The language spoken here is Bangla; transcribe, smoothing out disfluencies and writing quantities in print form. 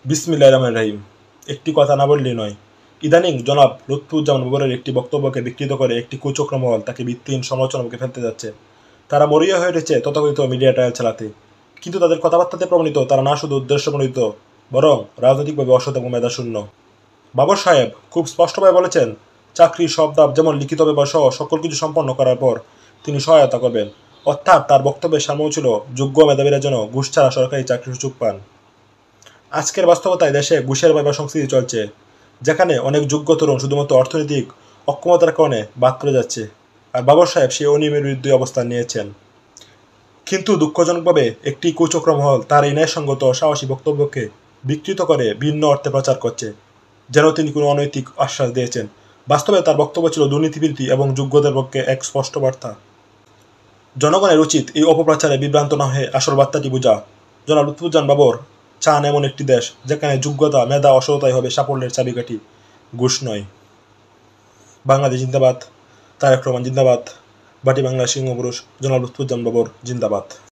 বিসমিল্লাহির রহমানির রহিম। একটি কথা না বললেই নয়। ইদানিং জনাব লুৎফুজ্জামান বাবরের একটি বক্তব্যকে বিকৃত করে একটি কুচক্র মহল তাকে ভিত্তিহীন সমালোচনার মুখে ফেলতে যাচ্ছে। তারা মরিয়া হয়ে উঠেছে তথাকথিত মিডিয়া ট্রায়াল চালাতে, কিন্তু তাদের কথাবার্তাতে প্রমাণিত তারা না শুধু উদ্দেশ্যপ্রণোদিত, বরং রাজনৈতিকভাবে অসৎ এবং মেধাশূন্য। বাবর সাহেব খুব স্পষ্টভাবে বলেছেন, চাকরির সব ধাপ যেমন লিখিত ব্যাপার সহ সকল কিছু সম্পন্ন করার পর তিনি সহায়তা করবেন। অর্থাৎ তার বক্তব্যের সামনে ছিল যোগ্য মেধাবীরা যেন ঘুষ ছাড়া সরকারি চাকরির সুযোগ পান। আজকের বাস্তবতায় দেশে ঘুষের ব্যবসা সংস্কৃতি চলছে, যেখানে অনেক যোগ্য তরুণ শুধুমাত্র অর্থনৈতিক অক্ষমতার কারণে বাদ পড়ে যাচ্ছে। আর বাবর সাহেব সেই অনিয়মের বিরুদ্ধে অবস্থান নিয়েছেন। কিন্তু দুঃখজনকভাবে একটি কুচক্র মহল তার এই ন্যায়সঙ্গত সাহসী বক্তব্যকে বিকৃত করে ভিন্ন অর্থে প্রচার করছে, যেন তিনি কোনো অনৈতিক আশ্বাস দিয়েছেন। বাস্তবে তার বক্তব্য ছিল দুর্নীতিবিরোধী এবং যোগ্যদের পক্ষে এক স্পষ্ট বার্তা। জনগণের উচিত এই অপপ্রচারে বিভ্রান্ত না হয়ে আসল বার্তাটি বোঝা। জনাব লুৎফুজ্জামান বাবর চান এমন একটি দেশ যেখানে যোগ্যতা, মেধা ও সততাই হবে সাফল্যের চাবিকাঠি, ঘুষ নয়। বাংলাদেশ জিন্দাবাদ। তারেক রহমান জিন্দাবাদ। বাটি বাংলার সিংহপুরুষ জনাব লুৎফুজ্জামান বাবর জিন্দাবাদ।